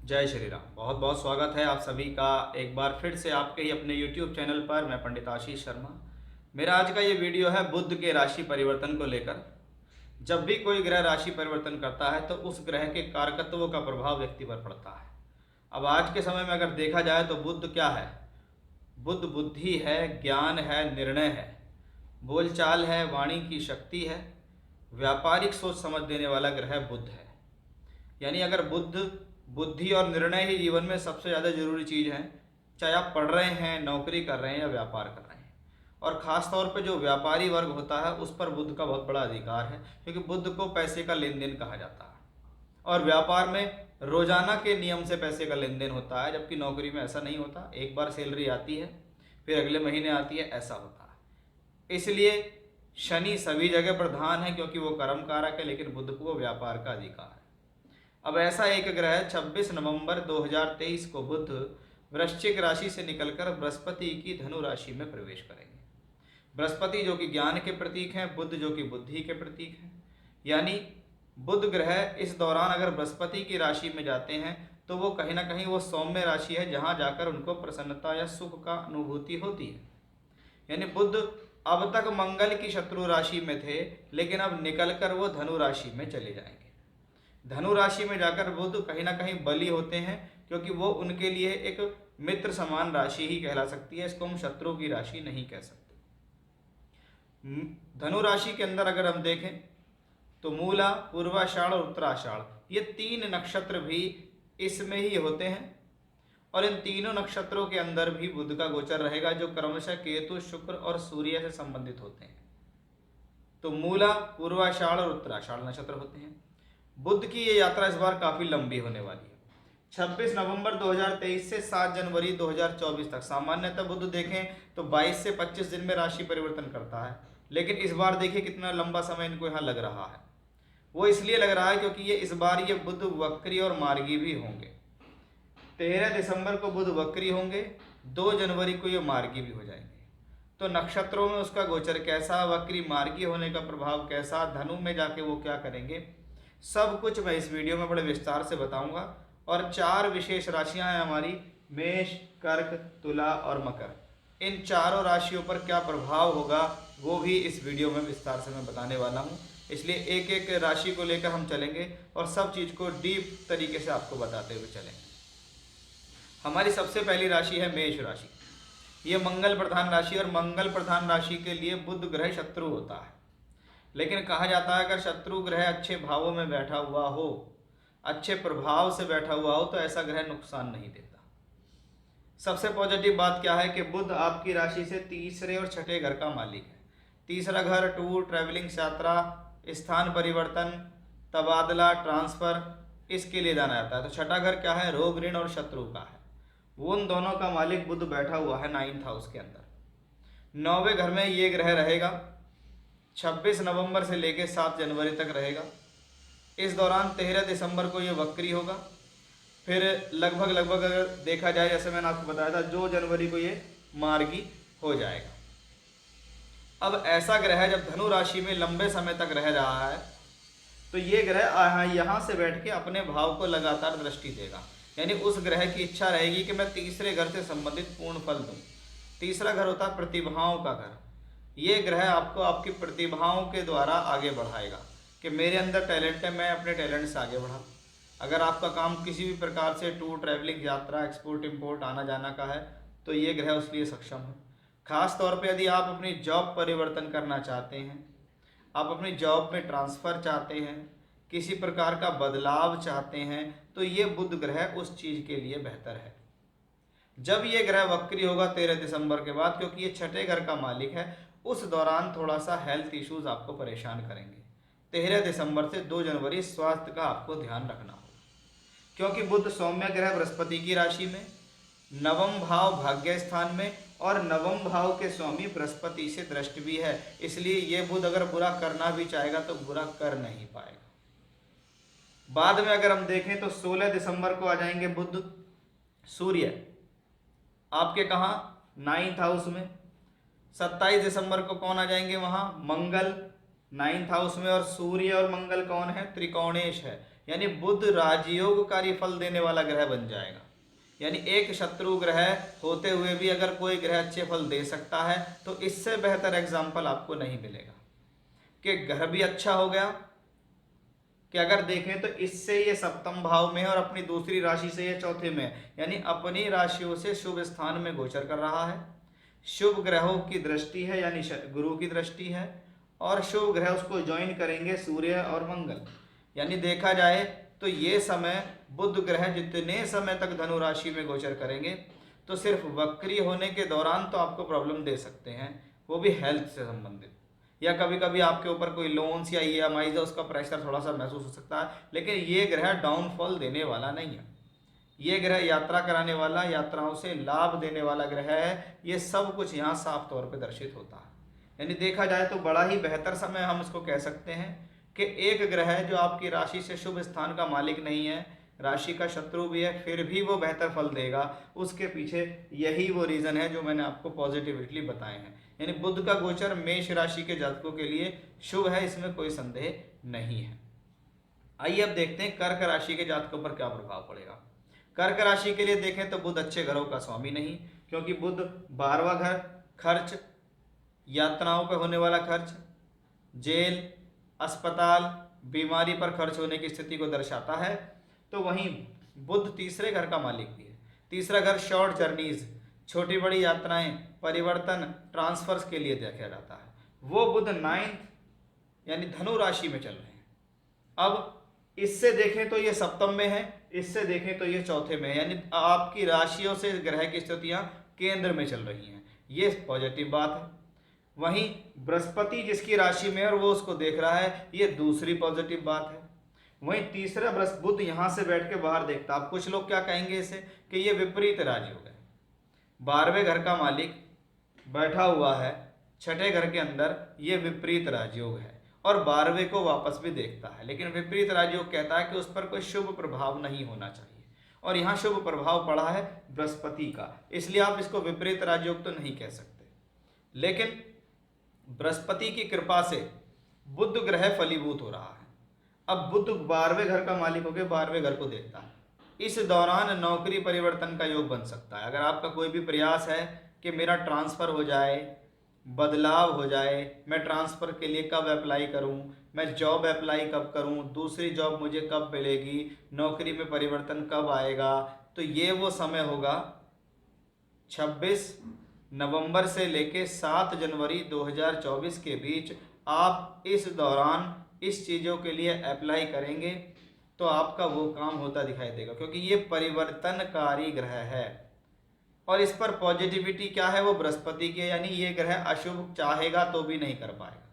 जय श्री राम। बहुत बहुत स्वागत है आप सभी का एक बार फिर से आपके ही अपने YouTube चैनल पर। मैं पंडित आशीष शर्मा। मेरा आज का ये वीडियो है बुध के राशि परिवर्तन को लेकर। जब भी कोई ग्रह राशि परिवर्तन करता है तो उस ग्रह के कारकत्वों का प्रभाव व्यक्ति पर पड़ता है। अब आज के समय में अगर देखा जाए तो बुध क्या है? बुध बुद्धि है, ज्ञान है, निर्णय है, बोलचाल है, वाणी की शक्ति है, व्यापारिक सोच समझ देने वाला ग्रह बुध है। यानी अगर बुद्धि और निर्णय ही जीवन में सबसे ज़्यादा जरूरी चीज़ है, चाहे आप पढ़ रहे हैं, नौकरी कर रहे हैं या व्यापार कर रहे हैं। और ख़ास तौर पे जो व्यापारी वर्ग होता है उस पर बुध का बहुत बड़ा अधिकार है, क्योंकि बुध को पैसे का लेन देन कहा जाता है। और व्यापार में रोजाना के नियम से पैसे का लेन देन होता है, जबकि नौकरी में ऐसा नहीं होता। एक बार सैलरी आती है फिर अगले महीने आती है, ऐसा होता है। इसलिए शनि सभी जगह प्रधान है क्योंकि वो कर्म कारक है, लेकिन बुध को व्यापार का अधिकार है। अब ऐसा एक ग्रह 26 नवंबर 2023 को बुध वृश्चिक राशि से निकलकर बृहस्पति की धनु राशि में प्रवेश करेंगे। बृहस्पति जो कि ज्ञान के प्रतीक हैं, बुध जो कि बुद्धि के प्रतीक हैं। यानी बुध ग्रह इस दौरान अगर बृहस्पति की राशि में जाते हैं तो वो कहीं ना कहीं वो सौम्य राशि है, जहां जाकर उनको प्रसन्नता या सुख का अनुभूति होती है। यानी बुध अब तक मंगल की शत्रु राशि में थे, लेकिन अब निकलकर वो धनु राशि में चले जाएंगे। धनु राशि में जाकर बुध कहीं ना कहीं बली होते हैं, क्योंकि वो उनके लिए एक मित्र समान राशि ही कहला सकती है। इसको हम शत्रु की राशि नहीं कह सकते। धनु राशि के अंदर अगर हम देखें तो मूला, पूर्वाषाढ़ और उत्तराषाढ़, ये तीन नक्षत्र भी इसमें ही होते हैं। और इन तीनों नक्षत्रों के अंदर भी बुध का गोचर रहेगा, जो क्रमशः केतु, शुक्र और सूर्य से संबंधित होते हैं। तो मूला, पूर्वाषाढ़ और उत्तराषाढ़ नक्षत्र होते हैं। बुध की ये यात्रा इस बार काफी लंबी होने वाली है। 26 नवंबर 2023 से 7 जनवरी 2024 तक। सामान्यतः बुध देखें तो 22 से 25 दिन में राशि परिवर्तन करता है, लेकिन इस बार देखिए कितना लंबा समय इनको यहाँ लग रहा है। वो इसलिए लग रहा है क्योंकि ये इस बार ये बुध वक्री और मार्गी भी होंगे। 13 दिसंबर को बुध वक्री होंगे, 2 जनवरी को ये मार्गी भी हो जाएंगे। तो नक्षत्रों में उसका गोचर कैसा, वक्री मार्गी होने का प्रभाव कैसा, धनु में जाके वो क्या करेंगे, सब कुछ मैं इस वीडियो में बड़े विस्तार से बताऊंगा। और 4 विशेष राशियां हैं हमारी, मेष, कर्क, तुला और मकर। इन चारों राशियों पर क्या प्रभाव होगा वो भी इस वीडियो में विस्तार से मैं बताने वाला हूं। इसलिए एक एक राशि को लेकर हम चलेंगे और सब चीज़ को डीप तरीके से आपको बताते हुए चलेंगे। हमारी सबसे पहली राशि है मेष राशि। ये मंगल प्रधान राशि, और मंगल प्रधान राशि के लिए बुध ग्रह शत्रु होता है। लेकिन कहा जाता है अगर शत्रु ग्रह अच्छे भावों में बैठा हुआ हो, अच्छे प्रभाव से बैठा हुआ हो, तो ऐसा ग्रह नुकसान नहीं देता। सबसे पॉजिटिव बात क्या है कि बुध आपकी राशि से तीसरे और छठे घर का मालिक है। तीसरा घर टूर, ट्रैवलिंग, यात्रा, स्थान परिवर्तन, तबादला, ट्रांसफर, इसके लिए जाना जाता है। तो छठा घर क्या है, रोग, ऋण और शत्रु का है। वो उन दोनों का मालिक बुध बैठा हुआ है 9th हाउस के अंदर। 9वें घर में ये ग्रह रहेगा, 26 नवंबर से लेकर 7 जनवरी तक रहेगा। इस दौरान 13 दिसंबर को ये वक्री होगा। फिर लगभग अगर देखा जाए, जैसे मैंने आपको बताया था, 2 जनवरी को ये मार्गी हो जाएगा। अब ऐसा ग्रह जब धनु राशि में लंबे समय तक रह रहा है तो ये ग्रह यहाँ से बैठ के अपने भाव को लगातार दृष्टि देगा। यानी उस ग्रह की इच्छा रहेगी कि मैं तीसरे घर से संबंधित पूर्ण फल दूं। तीसरा घर होता है प्रतिभाओं का घर। ये ग्रह आपको आपकी प्रतिभाओं के द्वारा आगे बढ़ाएगा कि मेरे अंदर टैलेंट है, मैं अपने टैलेंट से आगे बढ़ा। अगर आपका काम किसी भी प्रकार से टूर, ट्रैवलिंग, यात्रा, एक्सपोर्ट इम्पोर्ट, आना जाना का है, तो ये ग्रह उसके लिए सक्षम है। खास तौर पे यदि आप अपनी जॉब परिवर्तन करना चाहते हैं, आप अपनी जॉब में ट्रांसफ़र चाहते हैं, किसी प्रकार का बदलाव चाहते हैं, तो ये बुध ग्रह उस चीज़ के लिए बेहतर है। जब ये ग्रह वक्री होगा 13 दिसंबर के बाद, क्योंकि ये छठे घर का मालिक है, उस दौरान थोड़ा सा हेल्थ इश्यूज आपको परेशान करेंगे। 13 दिसंबर से 2 जनवरी स्वास्थ्य का आपको ध्यान रखना होगा, क्योंकि बुध सौम्य ग्रह बृहस्पति की राशि में, नवम भाव भाग्य स्थान में, और नवम भाव के स्वामी बृहस्पति से दृष्टि भी है। इसलिए ये बुध अगर बुरा करना भी चाहेगा तो बुरा कर नहीं पाएगा। बाद में अगर हम देखें तो 16 दिसंबर को आ जाएंगे बुध, सूर्य आपके कहाँ, 9th हाउस में। 27 दिसंबर को कौन आ जाएंगे वहाँ, मंगल 9th हाउस में। और सूर्य और मंगल कौन है, त्रिकोणेश है। यानी बुध राजयोगकारी फल देने वाला ग्रह बन जाएगा। यानी एक शत्रु ग्रह होते हुए भी अगर कोई ग्रह अच्छे फल दे सकता है तो इससे बेहतर एग्जाम्पल आपको नहीं मिलेगा कि ग्रह भी अच्छा हो गया कि अगर देखें तो इससे ये सप्तम भाव में है और अपनी दूसरी राशि से ये चौथे में है, यानी अपनी राशियों से शुभ स्थान में गोचर कर रहा है। शुभ ग्रहों की दृष्टि है यानी गुरु की दृष्टि है और शुभ ग्रह उसको ज्वाइन करेंगे सूर्य और मंगल। यानी देखा जाए तो ये समय बुध ग्रह जितने समय तक धनु राशि में गोचर करेंगे तो सिर्फ वक्री होने के दौरान तो आपको प्रॉब्लम दे सकते हैं, वो भी हेल्थ से संबंधित, या कभी कभी आपके ऊपर कोई लोन्स या EMI है उसका प्रेशर थोड़ा सा महसूस हो सकता है, लेकिन ये ग्रह डाउनफॉल देने वाला नहीं है। ये ग्रह यात्रा कराने वाला, यात्राओं से लाभ देने वाला ग्रह है। ये सब कुछ यहाँ साफ तौर पे दर्शित होता है। यानी देखा जाए तो बड़ा ही बेहतर समय हम इसको कह सकते हैं कि एक ग्रह है जो आपकी राशि से शुभ स्थान का मालिक नहीं है, राशि का शत्रु भी है, फिर भी वो बेहतर फल देगा। उसके पीछे यही वो रीज़न है जो मैंने आपको पॉजिटिवली बताए हैं। यानी बुध का गोचर मेष राशि के जातकों के लिए शुभ है, इसमें कोई संदेह नहीं है। आइए अब देखते हैं कर्क राशि के जातकों पर क्या प्रभाव पड़ेगा। कर्क राशि के लिए देखें तो बुध अच्छे घरों का स्वामी नहीं, क्योंकि बुध 12वां घर खर्च, यात्राओं पर होने वाला खर्च, जेल, अस्पताल, बीमारी पर खर्च होने की स्थिति को दर्शाता है। तो वहीं बुध तीसरे घर का मालिक भी है। तीसरा घर शॉर्ट जर्नीज, छोटी बड़ी यात्राएं, परिवर्तन, ट्रांसफर्स के लिए देखा जाता है। वो बुध 9th यानी धनु राशि में चल रहे हैं। अब इससे देखें तो ये सप्तम में है, इससे देखें तो ये चौथे में है, यानी आपकी राशियों से ग्रह की स्थितियां केंद्र में चल रही हैं, ये पॉजिटिव बात है। वहीं बृहस्पति जिसकी राशि में है और वो उसको देख रहा है, ये दूसरी पॉजिटिव बात है। वहीं तीसरा बुध यहाँ से बैठ के बाहर देखता है। अब कुछ लोग क्या कहेंगे इसे कि ये विपरीत राजयोग है। 12वें घर का मालिक बैठा हुआ है छठे घर के अंदर, ये विपरीत राजयोग है और 12वें को वापस भी देखता है, लेकिन विपरीत राजयोग कहता है कि उस पर कोई शुभ प्रभाव नहीं होना चाहिए और यहाँ शुभ प्रभाव पड़ा है बृहस्पति का, इसलिए आप इसको विपरीत राजयोग तो नहीं कह सकते। लेकिन बृहस्पति की कृपा से बुध ग्रह फलीभूत हो रहा है। अब बुध 12वें घर का मालिक होकर 12वें घर को देखता है। इस दौरान नौकरी परिवर्तन का योग बन सकता है। अगर आपका कोई भी प्रयास है कि मेरा ट्रांसफ़र हो जाए, बदलाव हो जाए, मैं ट्रांसफ़र के लिए कब अप्लाई करूं, मैं जॉब अप्लाई कब करूं, दूसरी जॉब मुझे कब मिलेगी, नौकरी में परिवर्तन कब आएगा, तो ये वो समय होगा 26 नवंबर से लेके 7 जनवरी 2024 के बीच। आप इस दौरान इस चीज़ों के लिए अप्लाई करेंगे तो आपका वो काम होता दिखाई देगा, क्योंकि ये परिवर्तनकारी ग्रह है और इस पर पॉजिटिविटी क्या है, वो बृहस्पति की है। यानी ये ग्रह अशुभ चाहेगा तो भी नहीं कर पाएगा।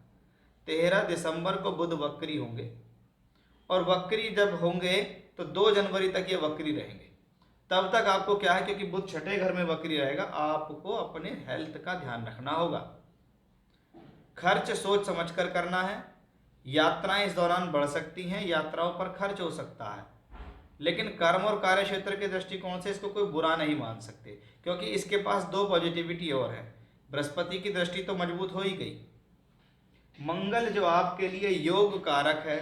13 दिसंबर को बुध वक्री होंगे और वक्री जब होंगे तो 2 जनवरी तक ये वक्री रहेंगे। तब तक आपको क्या है, क्योंकि बुध छठे घर में वक्री रहेगा, आपको अपने हेल्थ का ध्यान रखना होगा। खर्च सोच समझ कर करना है। यात्राएं इस दौरान बढ़ सकती हैं, यात्राओं पर खर्च हो सकता है, लेकिन कर्म और कार्य क्षेत्र के दृष्टिकोण से इसको कोई बुरा नहीं मान सकते, क्योंकि इसके पास 2 पॉजिटिविटी और है। बृहस्पति की दृष्टि तो मजबूत हो ही गई, मंगल जो आपके लिए योग कारक है,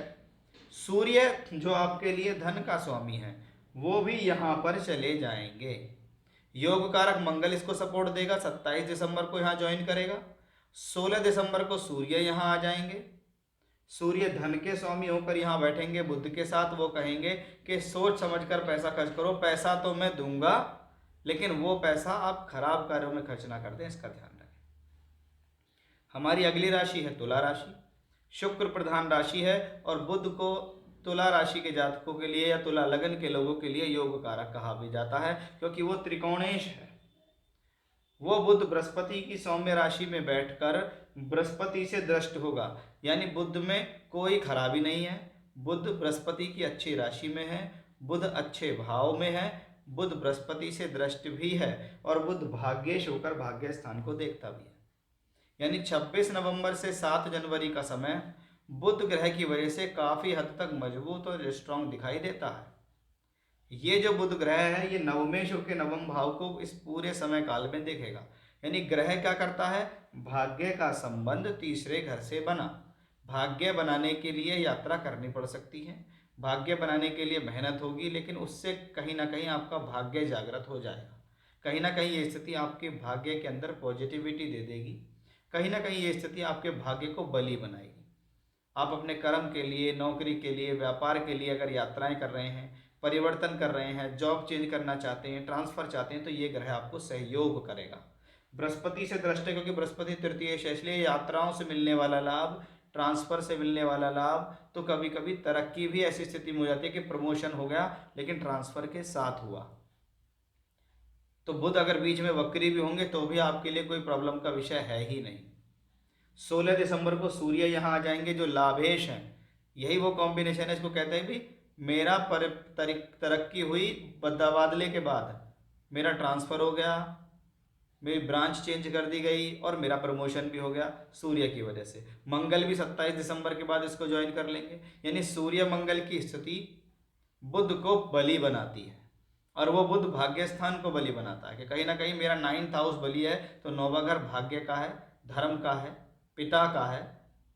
सूर्य जो आपके लिए धन का स्वामी है, वो भी यहाँ पर चले जाएंगे। योग कारक मंगल इसको सपोर्ट देगा, 27 दिसंबर को यहाँ ज्वाइन करेगा। 16 दिसंबर को सूर्य यहाँ आ जाएंगे। सूर्य धन के स्वामी होकर यहाँ बैठेंगे बुध के साथ। वो कहेंगे कि सोच समझकर पैसा खर्च करो, पैसा तो मैं दूंगा लेकिन वो पैसा आप खराब कार्यों में खर्च ना कर दें, इसका ध्यान रखें। हमारी अगली राशि है तुला राशि। शुक्र प्रधान राशि है और बुध को तुला राशि के जातकों के लिए या तुला लगन के लोगों के लिए योग कारक कहा भी जाता है, क्योंकि वो त्रिकोणेश है। वो बुध बृहस्पति की सौम्य राशि में बैठकर बृहस्पति से दृष्ट होगा, यानी बुध में कोई खराबी नहीं है। बुध बृहस्पति की अच्छी राशि में है, बुध अच्छे भाव में है, बुध बृहस्पति से दृष्ट भी है और बुध भाग्येश होकर भाग्य स्थान को देखता भी है। यानी 26 नवंबर से 7 जनवरी का समय बुध ग्रह की वजह से काफ़ी हद तक मजबूत और स्ट्रांग दिखाई देता है। ये जो बुध ग्रह है ये नवमेश के नवम भाव को इस पूरे समय काल में देखेगा। यानी ग्रह क्या करता है, भाग्य का संबंध तीसरे घर से बना। भाग्य बनाने के लिए यात्रा करनी पड़ सकती है, भाग्य बनाने के लिए मेहनत होगी, लेकिन उससे कहीं ना कहीं आपका भाग्य जागृत हो जाएगा। कहीं ना कहीं ये स्थिति आपके भाग्य के अंदर पॉजिटिविटी दे देगी। कहीं ना कहीं ये स्थिति आपके भाग्य को बली बनाएगी। आप अपने कर्म के लिए, नौकरी के लिए, व्यापार के लिए अगर यात्राएं कर रहे हैं, परिवर्तन कर रहे हैं, जॉब चेंज करना चाहते हैं, ट्रांसफर चाहते हैं, तो ये ग्रह आपको सहयोग करेगा। बृहस्पति से दृष्टि है, क्योंकि बृहस्पति तृतीय है, इसलिए यात्राओं से मिलने वाला लाभ, ट्रांसफर से मिलने वाला लाभ, तो कभी कभी तरक्की भी ऐसी स्थिति में हो जाती है कि प्रमोशन हो गया लेकिन ट्रांसफर के साथ हुआ। तो बुध अगर बीच में वक्री भी होंगे तो भी आपके लिए कोई प्रॉब्लम का विषय है ही नहीं। 16 दिसंबर को सूर्य यहाँ आ जाएंगे जो लाभेश हैं। यही वो कॉम्बिनेशन है, इसको कहते हैं भी मेरा तरक्की हुई तबादले के बाद, मेरा ट्रांसफर हो गया, मेरी ब्रांच चेंज कर दी गई और मेरा प्रमोशन भी हो गया सूर्य की वजह से। मंगल भी 27 दिसंबर के बाद इसको ज्वाइन कर लेंगे। यानी सूर्य मंगल की स्थिति बुध को बली बनाती है, और वो बुध भाग्य स्थान को बली बनाता है कि कहीं ना कहीं मेरा 9th हाउस बली है, तो 9वां घर भाग्य का है, धर्म का है, पिता का है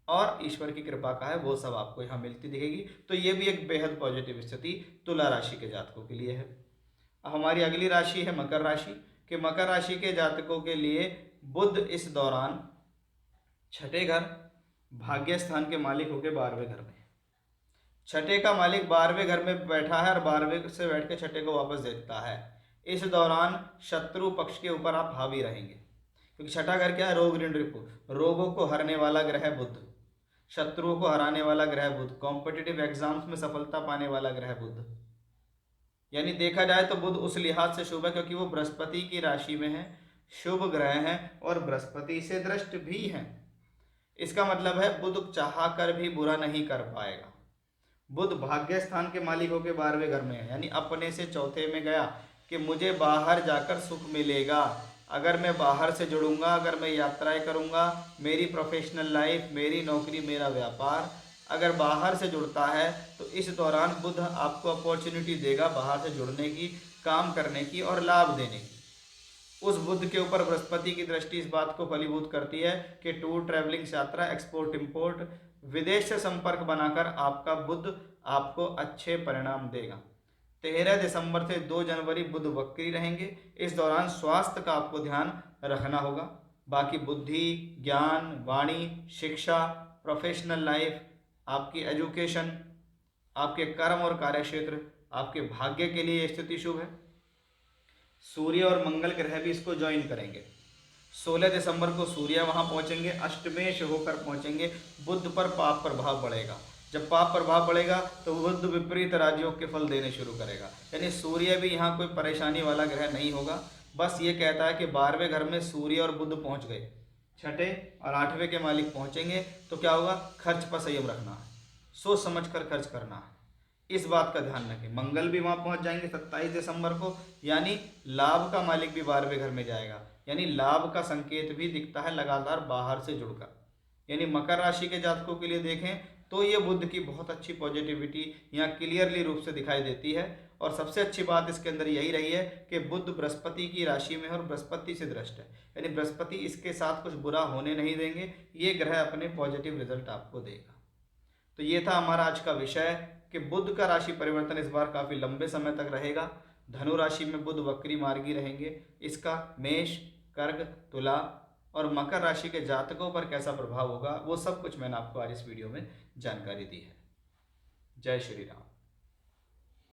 और ईश्वर की कृपा का है, वो सब आपको यहाँ मिलती दिखेगी। तो ये भी एक बेहद पॉजिटिव स्थिति तुला राशि के जातकों के लिए है। अब हमारी अगली राशि है मकर राशि, कि मकर राशि के जातकों के लिए बुध इस दौरान छठे घर भाग्य स्थान के मालिक होकर 12वें घर में, छठे का मालिक 12वें घर में बैठा है और 12वें से बैठ के छठे को वापस देखता है। इस दौरान शत्रु पक्ष के ऊपर आप हावी रहेंगे, क्योंकि छठा घर क्या है, रोग ऋण रिपु, रोगों को हरने वाला ग्रह बुध, शत्रुओं को हराने वाला ग्रह बुध, कॉम्पिटिटिव एग्जाम्स में सफलता पाने वाला ग्रह बुध। यानी देखा जाए तो बुध उस लिहाज से शुभ है क्योंकि वो बृहस्पति की राशि में है, शुभ ग्रह है और बृहस्पति से दृष्ट भी है। इसका मतलब है बुध चाह कर भी बुरा नहीं कर पाएगा। बुध भाग्य स्थान के मालिक होकर 12वें घर में है, यानी अपने से चौथे में गया कि मुझे बाहर जाकर सुख मिलेगा। अगर मैं बाहर से जुड़ूंगा, अगर मैं यात्राएं करूंगा, मेरी प्रोफेशनल लाइफ, मेरी नौकरी, मेरा व्यापार अगर बाहर से जुड़ता है, तो इस दौरान बुध आपको अपॉर्चुनिटी देगा बाहर से जुड़ने की, काम करने की और लाभ देने की। उस बुध के ऊपर बृहस्पति की दृष्टि इस बात को फलीभूत करती है कि टूर, ट्रैवलिंग, यात्रा, एक्सपोर्ट, इंपोर्ट, विदेश से संपर्क बनाकर आपका बुध आपको अच्छे परिणाम देगा। 13 दिसंबर से 2 जनवरी बुध वक्री रहेंगे। इस दौरान स्वास्थ्य का आपको ध्यान रखना होगा। बाकी बुद्धि, ज्ञान, वाणी, शिक्षा, प्रोफेशनल लाइफ, आपकी एजुकेशन, आपके कर्म और कार्यक्षेत्र, आपके भाग्य के लिए स्थिति शुभ है। सूर्य और मंगल ग्रह भी इसको ज्वाइन करेंगे। 16 दिसंबर को सूर्य वहां पहुंचेंगे, अष्टमेश होकर पहुंचेंगे। बुध पर पाप प्रभाव बढ़ेगा। जब पाप प्रभाव बढ़ेगा तो बुध विपरीत राजयोग के फल देने शुरू करेगा। यानी सूर्य भी यहाँ कोई परेशानी वाला ग्रह नहीं होगा। बस ये कहता है कि 12वें घर में सूर्य और बुध पहुंच गए, छठे और 8वें के मालिक पहुंचेंगे तो क्या होगा, खर्च पर संयम रखना है, सोच समझ कर खर्च करना है, इस बात का ध्यान रखें। मंगल भी वहां पहुंच जाएंगे 27 दिसंबर को, यानी लाभ का मालिक भी 12वें घर में जाएगा, यानी लाभ का संकेत भी दिखता है लगातार बाहर से जुड़कर। यानी मकर राशि के जातकों के लिए देखें तो ये बुध की बहुत अच्छी पॉजिटिविटी यहाँ क्लियरली रूप से दिखाई देती है। और सबसे अच्छी बात इसके अंदर यही रही है कि बुध बृहस्पति की राशि में है और बृहस्पति से दृष्ट है, यानी बृहस्पति इसके साथ कुछ बुरा होने नहीं देंगे, ये ग्रह अपने पॉजिटिव रिजल्ट आपको देगा। तो ये था हमारा आज का विषय कि बुध का राशि परिवर्तन इस बार काफ़ी लंबे समय तक रहेगा। धनु राशि में बुध वक्री मार्गी रहेंगे, इसका मेष, कर्क, तुला और मकर राशि के जातकों पर कैसा प्रभाव होगा वो सब कुछ मैंने आपको आज इस वीडियो में जानकारी दी है। जय श्री राम।